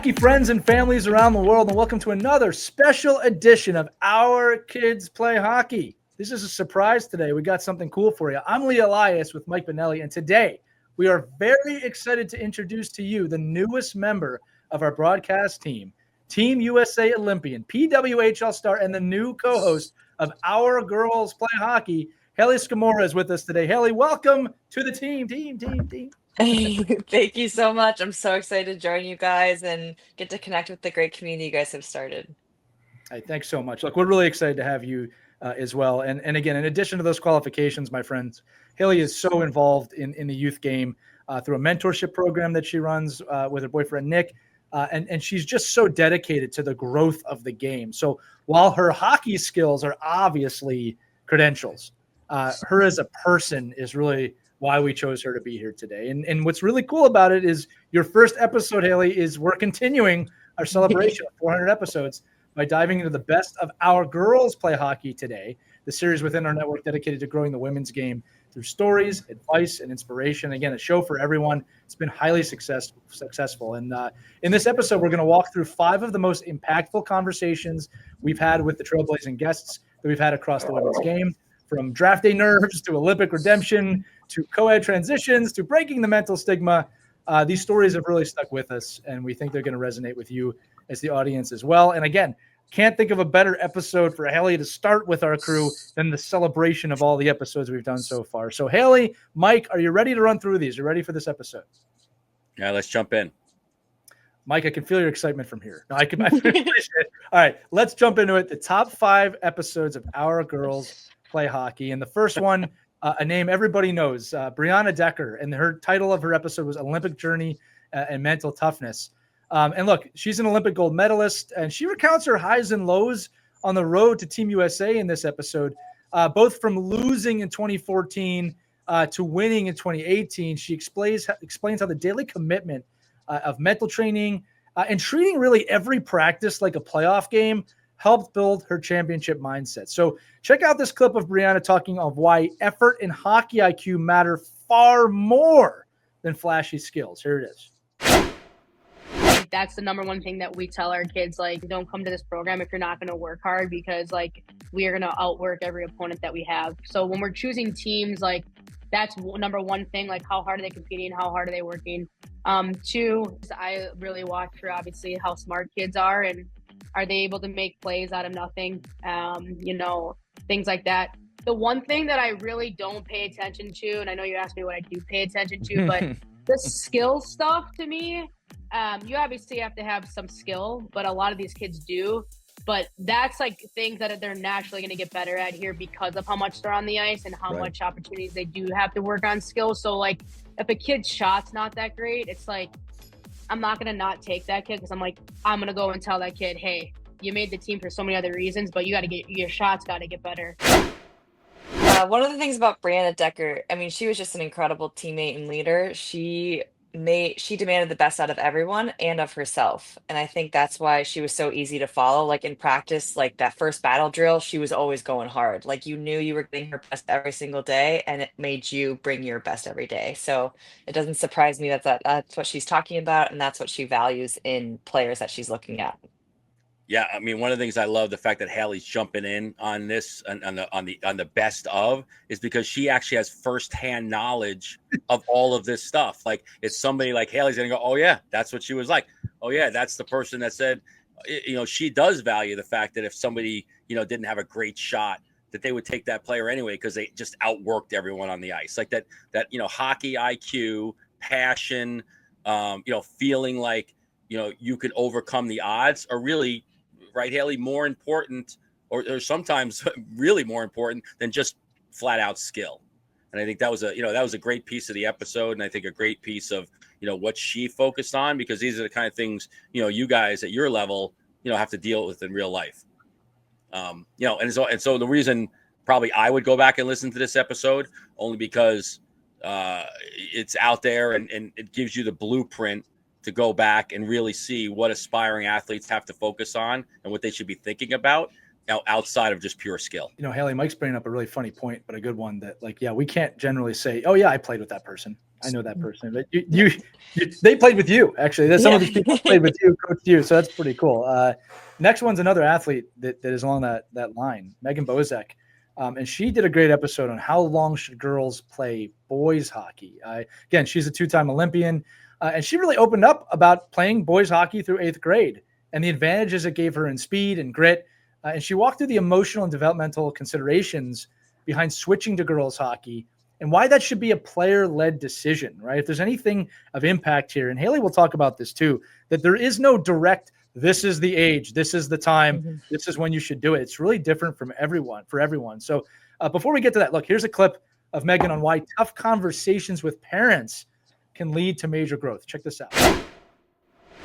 hockey friends and families around the world, and welcome to another special edition of Our Kids Play Hockey. This is a surprise today. We got something cool for you. I'm Lee Elias with Mike Benelli, and today we are very excited to introduce to you the newest member of our broadcast team, Team USA Olympian, PWHL star, and the new co-host of Our Girls Play Hockey. Hayley Scamurra is with us today. Hayley, welcome to the team. Thank you so much. I'm so excited to join you guys and get to connect with the great community you guys have started. Hey, thanks so much. Look, we're really excited to have you as well. And again, in addition to those qualifications, my friends, Hayley is so involved in the youth game through a mentorship program that she runs with her boyfriend, Nick. And she's just so dedicated to the growth of the game. So while her hockey skills are obviously credentials, her as a person is really why we chose her to be here today. And what's really cool about it is your first episode, Hayley, is we're continuing our celebration of 400 episodes by diving into the best of Our Girls Play Hockey today, the series within our network dedicated to growing the women's game through stories, advice, and inspiration. Again, a show for everyone. It's been highly successful. And in this episode, we're going to walk through 5 of the most impactful conversations we've had with the trailblazing guests that we've had across the women's game, from draft day nerves to Olympic redemption to co-ed transitions to breaking the mental stigma. These stories have really stuck with us, and we think they're going to resonate with you as the audience as well. And again, can't think of a better episode for Hayley to start with our crew than the celebration of all the episodes we've done so far. So Hayley, Mike, are you ready to run through these? You ready for this episode? Yeah, let's jump in. Mike, I can feel your excitement from here. No, I appreciate it. All right, let's jump into it. The top 5 episodes of Our Girls Play Hockey. And the first one, a name everybody knows, Brianna Decker. And her title of her episode was Olympic Journey and Mental Toughness. And look, she's an Olympic gold medalist, and she recounts her highs and lows on the road to Team USA in this episode, both from losing in 2014 to winning in 2018. She explains how the daily commitment of mental training and treating really every practice like a playoff game helped build her championship mindset. So check out this clip of Brianna talking of why effort and hockey IQ matter far more than flashy skills. Here it is. That's the number one thing that we tell our kids, like, don't come to this program if you're not going to work hard, because like we are going to outwork every opponent that we have. So when we're choosing teams, like that's number one thing, like how hard are they competing? How hard are they working? 2, I really watch for obviously how smart kids are, and are they able to make plays out of nothing? Things like that. The one thing that I really don't pay attention to, and I know you asked me what I do pay attention to, but the skill stuff to me, you obviously have to have some skill, but a lot of these kids do. But that's like things that they're naturally going to get better at here because of how much they're on the ice and how much opportunities they do have to work on skills. So like if a kid's shot's not that great, it's like, I'm not going to not take that kid, because I'm going to go and tell that kid, hey, you made the team for so many other reasons, but you got to get your shots, got to get better. One of the things about Brianna Decker, I mean, she was just an incredible teammate and leader. She demanded the best out of everyone and of herself. And I think that's why she was so easy to follow. Like in practice, like that first battle drill, she was always going hard. Like you knew you were getting her best every single day, and it made you bring your best every day. So it doesn't surprise me that that's what she's talking about, and that's what she values in players that she's looking at. Yeah, I mean, one of the things I love, the fact that Hayley's jumping in on this on the best of, is because she actually has firsthand knowledge of all of this stuff. Like it's somebody like Hayley's gonna go, oh yeah, that's what she was like. Oh yeah, that's the person that said, she does value the fact that if somebody didn't have a great shot, that they would take that player anyway because they just outworked everyone on the ice. Like that hockey IQ, passion, feeling like you could overcome the odds are really, right, Hayley, more important or sometimes really more important than just flat out skill. And I think that was a great piece of the episode, and I think a great piece of what she focused on, because these are the kind of things you guys at your level have to deal with in real life. And so the reason probably I would go back and listen to this episode only because it's out there and it gives you the blueprint to go back and really see what aspiring athletes have to focus on and what they should be thinking about. outside of just pure skill. You know, Hayley, Mike's bringing up a really funny point, but a good one that, like, yeah, we can't generally say, oh yeah, I played with that person. I know that person, but they played with you. Actually, some of these people played with you, coached you. So that's pretty cool. Next one's another athlete that is along that line, Megan Bozek. And she did a great episode on how long should girls play boys hockey. Again, she's a 2-time Olympian, and she really opened up about playing boys hockey through 8th grade and the advantages it gave her in speed and grit. And she walked through the emotional and developmental considerations behind switching to girls hockey and why that should be a player-led decision, right? If there's anything of impact here, and Hayley will talk about this too, that there is no direct, this is the age, this is the time, this is when you should do it. It's really different for everyone. So before we get to that, look, here's a clip of Megan on why tough conversations with parents can lead to major growth. Check this out.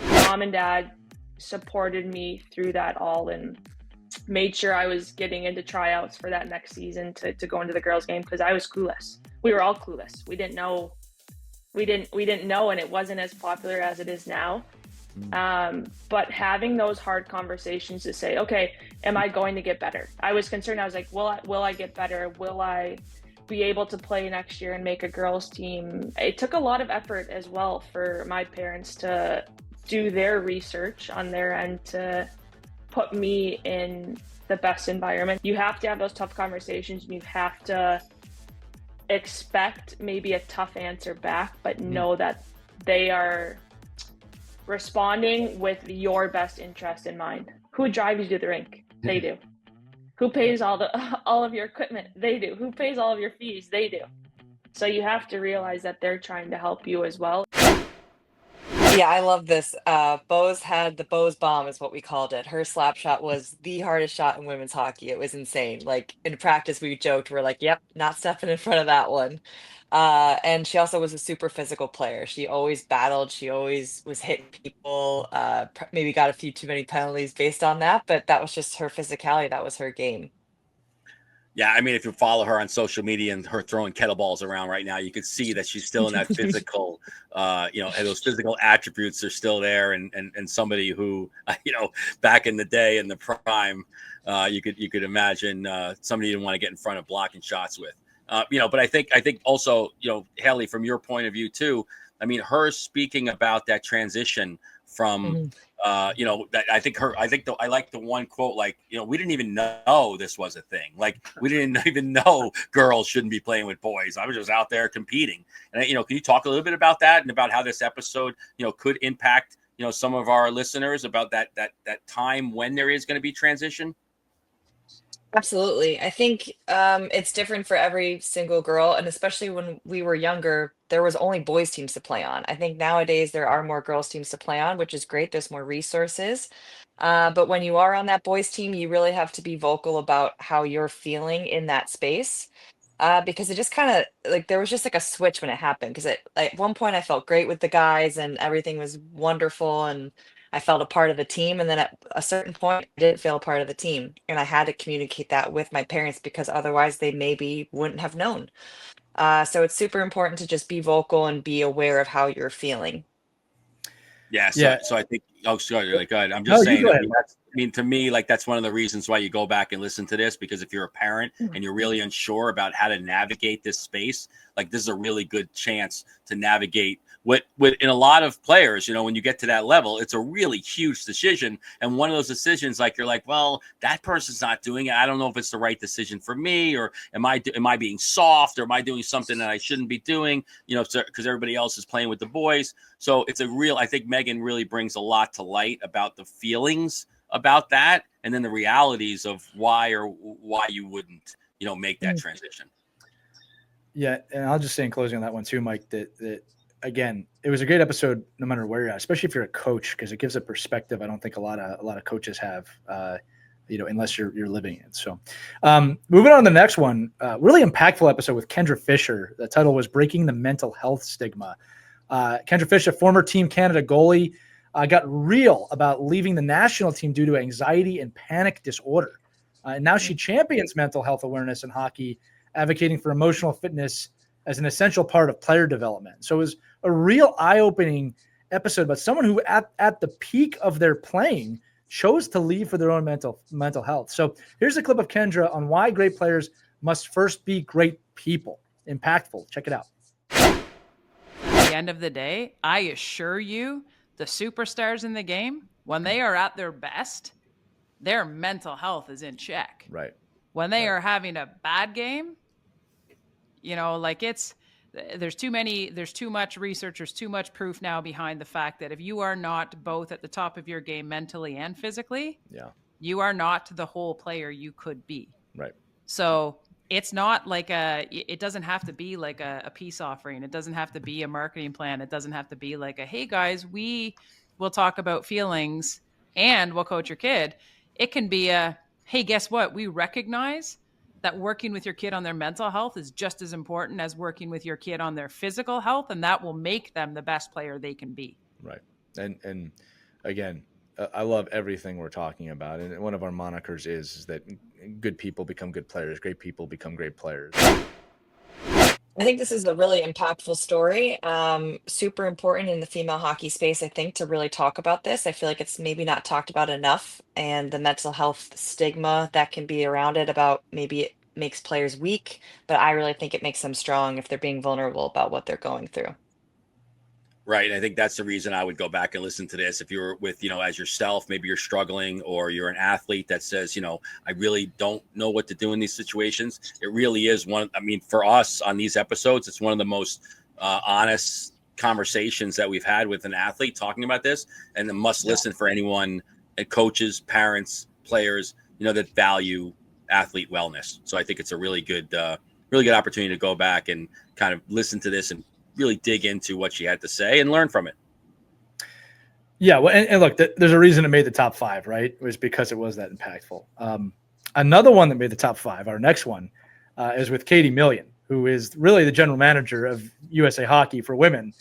Mom and dad supported me through that all and made sure I was getting into tryouts for that next season to go into the girls game, because I was clueless. We were all clueless. We didn't know, and it wasn't as popular as it is now. But having those hard conversations to say, okay, am I going to get better? I was concerned. I was like, will I get better? Will I be able to play next year and make a girls team? It took a lot of effort as well for my parents to do their research on their end to put me in the best environment. You have to have those tough conversations, and you have to expect maybe a tough answer back, but know that they are responding with your best interest in mind. Who drives you to the rink? They do. Who pays all of your equipment? They do. Who pays all of your fees? They do. So you have to realize that they're trying to help you as well. Yeah, I love this. Bose had the Bose bomb is what we called it. Her slap shot was the hardest shot in women's hockey. It was insane. Like in practice, we joked, we're like, yep, not stepping in front of that one. And she also was a super physical player. She always battled. She always was hitting people, maybe got a few too many penalties based on that, but that was just her physicality. That was her game. Yeah, I mean, if you follow her on social media and her throwing kettleballs around right now, you can see that she's still in that physical, and those physical attributes are still there. And somebody who, back in the day in the prime, you could imagine somebody you didn't want to get in front of blocking shots with. But I think also, Hayley, from your point of view too, I mean, her speaking about that transition from, I like the one quote, like, we didn't even know this was a thing. Like, we didn't even know girls shouldn't be playing with boys. I was just out there competing. And, can you talk a little bit about that and about how this episode, could impact, some of our listeners about that time when there is going to be transition? Absolutely. I think it's different for every single girl. And especially when we were younger, there was only boys teams to play on. I think nowadays there are more girls teams to play on, which is great. There's more resources. But when you are on that boys team, you really have to be vocal about how you're feeling in that space. Because it just kind of like there was just like a switch when it happened. Because at one point I felt great with the guys and everything was wonderful and I felt a part of the team. And then at a certain point, I didn't feel a part of the team. And I had to communicate that with my parents because otherwise they maybe wouldn't have known. So it's super important to just be vocal and be aware of how you're feeling. Yeah. So I think, sorry, like, go ahead. I'm just saying, to me, like, that's one of the reasons why you go back and listen to this, because if you're a parent and you're really unsure about how to navigate this space, like, this is a really good chance to navigate with in a lot of players, when you get to that level, it's a really huge decision. And one of those decisions, like, you're like, well, that person's not doing it. I don't know if it's the right decision for me, or am I being soft, or am I doing something that I shouldn't be doing, because everybody else is playing with the boys. So it's I think Megan really brings a lot to light about the feelings about that. And then the realities of why you wouldn't, make that transition. Yeah. And I'll just say in closing on that one too, Mike, that again, it was a great episode no matter where you're at, especially if you're a coach, because it gives a perspective I don't think a lot of coaches have, unless you're living it. So moving on to the next one, really impactful episode with Kendra Fisher. The title was Breaking the Mental Health Stigma. Kendra Fisher, former Team Canada goalie, got real about leaving the national team due to anxiety and panic disorder. And now she champions mental health awareness in hockey, advocating for emotional fitness as an essential part of player development. So it was a real eye-opening episode about someone who at the peak of their playing chose to leave for their own mental health. So here's a clip of Kendra on why great players must first be great people. Impactful. Check it out. At the end of the day, I assure you, the superstars in the game, when they are at their best, their mental health is in check. Right. When they are having a bad game, like there's too much research, there's too much proof now behind the fact that if you are not both at the top of your game mentally and physically, you are not the whole player you could be. Right. So it's not like it doesn't have to be like a peace offering. It doesn't have to be a marketing plan. It doesn't have to be like hey guys, we will talk about feelings and we'll coach your kid. It can be hey, guess what? We recognize that working with your kid on their mental health is just as important as working with your kid on their physical health. And that will make them the best player they can be. Right. And again, I love everything we're talking about. And one of our monikers is that good people become good players. Great people become great players. I think this is a really impactful story. Super important in the female hockey space, I think, to really talk about this. I feel like it's maybe not talked about enough, and the mental health stigma that can be around it about maybe it makes players weak, but I really think it makes them strong if they're being vulnerable about what they're going through. Right. And I think that's the reason I would go back and listen to this. If you're with, as yourself, maybe you're struggling, or you're an athlete that says, I really don't know what to do in these situations. It really is for us on these episodes, it's one of the most honest conversations that we've had with an athlete talking about this, and a must listen for anyone, coaches, parents, players, that value athlete wellness. So I think it's a really good opportunity to go back and kind of listen to this and really dig into what she had to say and learn from it. Yeah. Well, and look, there's a reason it made the top 5, right? It was because it was that impactful. Another one that made the top 5, our next one, is with Katie Million, who is really the general manager of USA Hockey for women.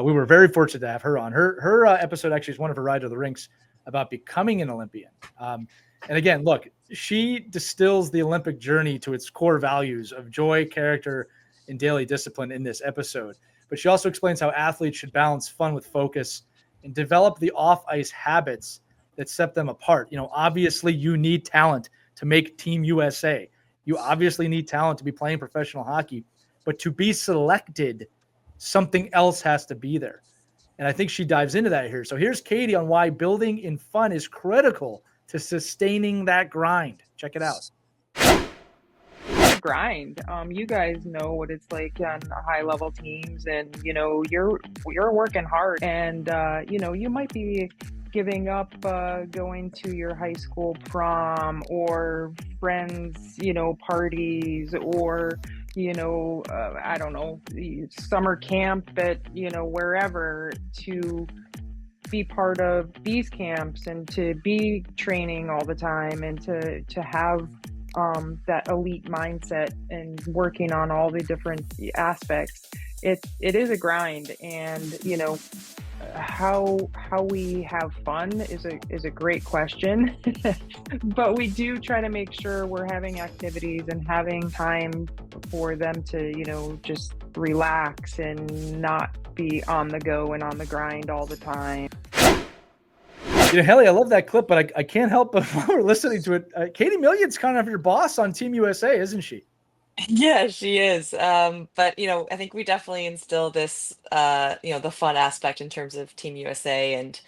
We were very fortunate to have her on. Her episode actually is one of her Ride to the Rinks about becoming an Olympian. And again, look, she distills the Olympic journey to its core values of joy, character, and daily discipline in this episode. But she also explains how athletes should balance fun with focus and develop the off-ice habits that set them apart. Obviously you need talent to make Team USA. You obviously need talent to be playing professional hockey, but to be selected, something else has to be there. And I think she dives into that here. So here's Katie on why building in fun is critical to sustaining that grind. Check it out. Grind. You guys know what it's like on high level teams, and you're working hard, and you might be giving up going to your high school prom or friends parties, or I don't know, summer camp at wherever, to be part of these camps and to be training all the time, and to have that elite mindset and working on all the different aspects. It is a grind, and how we have fun is a great question. But we do try to make sure we're having activities and having time for them to just relax and not be on the go and on the grind all the time. Hayley, I love that clip, but I can't help but while we're listening to it, Katie Million's kind of your boss on Team USA, isn't she? Yeah, she is. But I think we definitely instill this, the fun aspect in terms of Team USA, and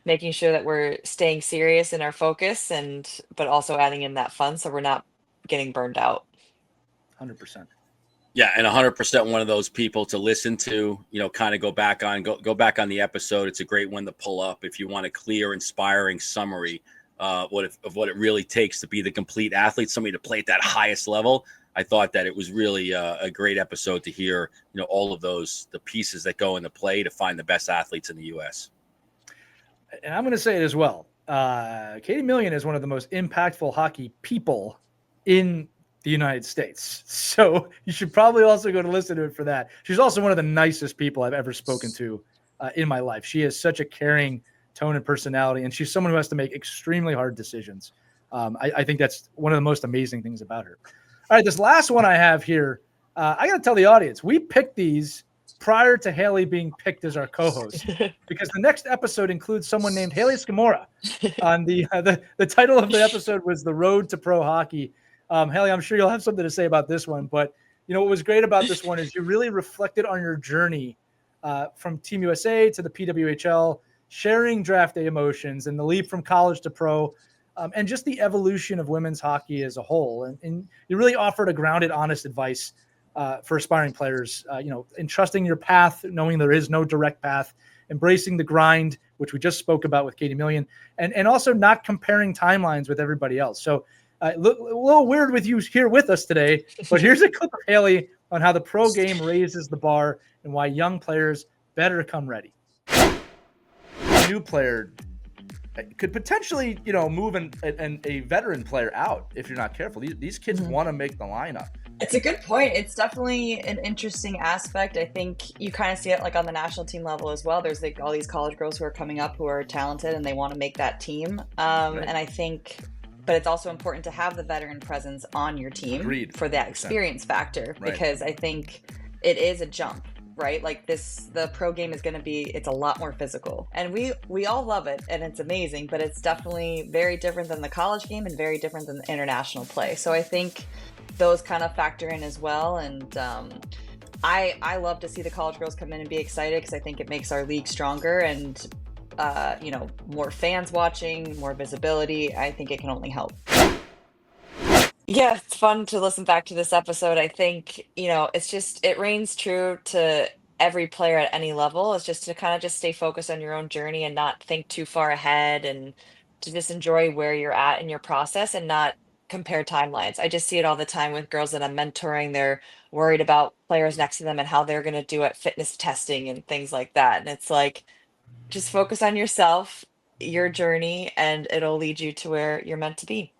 making sure that we're staying serious in our focus, but also adding in that fun so we're not getting burned out. 100%. Yeah, and 100% one of those people to listen to, kind of go back on the episode. It's a great one to pull up if you want a clear, inspiring summary of what it really takes to be the complete athlete, somebody to play at that highest level. I thought that it was really a great episode to hear, all of the pieces that go into play to find the best athletes in the U.S. And I'm going to say it as well. Katie Million is one of the most impactful hockey people in the United States. So you should probably also go to listen to it for that. She's also one of the nicest people I've ever spoken to in my life. She has such a caring tone and personality, and she's someone who has to make extremely hard decisions. I think that's one of the most amazing things about her. All right, this last one I have here, I got to tell the audience, we picked these prior to Hayley being picked as our co-host, because the next episode includes someone named Hayley Scamurra. On the title of the episode was The Road to Pro Hockey. Hayley, I'm sure you'll have something to say about this one, but what was great about this one is you really reflected on your journey from Team USA to the PWHL, sharing draft day emotions and the leap from college to pro, and just the evolution of women's hockey as a whole. And you really offered a grounded, honest advice for aspiring players, entrusting your path, knowing there is no direct path, embracing the grind, which we just spoke about with Katie Million, and also not comparing timelines with everybody else. So a little weird with you here with us today, but here's a clip of Hayley on how the pro game raises the bar and why young players better come ready. A new player could potentially, move a veteran player out if you're not careful. These kids want to make the lineup. It's a good point. It's definitely an interesting aspect. I think you kind of see it like on the national team level as well. There's like all these college girls who are coming up who are talented and they want to make that team. Right. And I think, but it's also important to have the veteran presence on your team. Agreed. For that experience factor, right. Because I think it is a jump, right? Like the pro game is going to be, it's a lot more physical, and we all love it and it's amazing, but it's definitely very different than the college game and very different than the international play. So I think those kind of factor in as well. And I love to see the college girls come in and be excited because I think it makes our league stronger and more fans watching, more visibility. I think it can only help. Yeah, it's fun to listen back to this episode. I think, it reigns true to every player at any level. It's just to kind of just stay focused on your own journey and not think too far ahead, and to just enjoy where you're at in your process and not compare timelines. I just see it all the time with girls that I'm mentoring. They're worried about players next to them and how they're going to do at fitness testing and things like that. And it's like, just focus on yourself, your journey, and it'll lead you to where you're meant to be.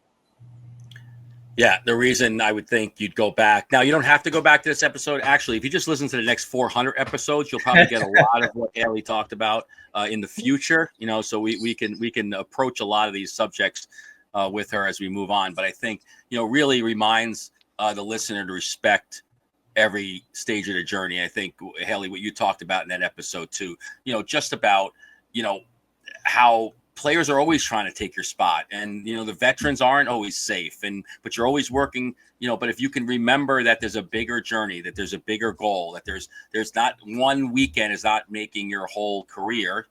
Yeah, the reason I would think you'd go back. Now, you don't have to go back to this episode. Actually, if you just listen to the next 400 episodes, you'll probably get a lot of what Hayley talked about in the future. So we can approach a lot of these subjects with her as we move on. But I think, really reminds the listener to respect every stage of the journey. I think, Hayley, what you talked about in that episode too, just about, how players are always trying to take your spot, and, the veterans aren't always safe, but you're always working, but if you can remember that there's a bigger journey, that there's a bigger goal, that there's not one weekend is not making your whole career,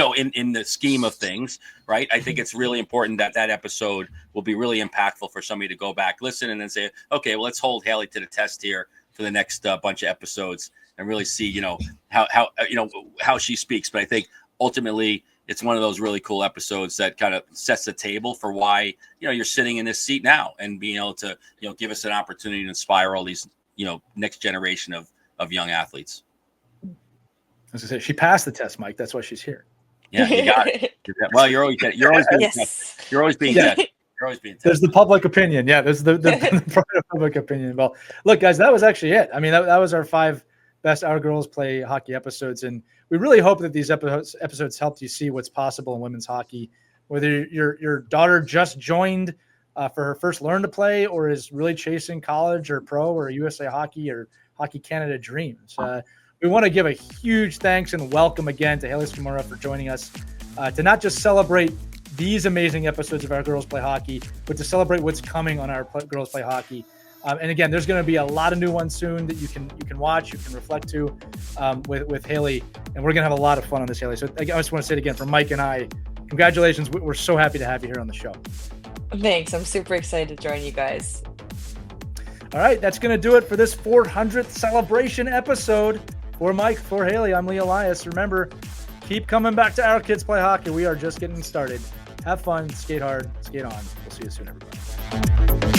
in the scheme of things, right? I think it's really important that episode will be really impactful for somebody to go back, listen, and then say, okay, well, let's hold Hayley to the test here for the next bunch of episodes and really see, how she speaks. But I think ultimately it's one of those really cool episodes that kind of sets the table for why, you're sitting in this seat now and being able to, give us an opportunity to inspire all these, next generation of young athletes. As I said, she passed the test, Mike. That's why she's here. Yeah, you got it. Well, you're always being yes. You're always being tested. You're always being tested. There's the public opinion. Yeah, there's the public opinion. Well, look, guys, that was actually it. I mean, that was our 5 best Our Girls Play Hockey episodes, and we really hope that these episodes helped you see what's possible in women's hockey. Whether your daughter just joined for her first Learn to Play, or is really chasing college or pro or USA Hockey or Hockey Canada dreams. We want to give a huge thanks and welcome again to Hayley Scamurra for joining us to not just celebrate these amazing episodes of Our Girls Play Hockey, but to celebrate what's coming on Our Girls Play Hockey. And again, there's going to be a lot of new ones soon that you can watch, you can reflect to with Hayley, and we're going to have a lot of fun on this, Hayley. So I just want to say it again, from Mike and I, congratulations. We're so happy to have you here on the show. Thanks. I'm super excited to join you guys. All right, that's going to do it for this 400th celebration episode. For Mike, for Hayley, I'm Lee Elias. Remember, keep coming back to Our Kids Play Hockey. We are just getting started. Have fun, skate hard, skate on. We'll see you soon, everybody.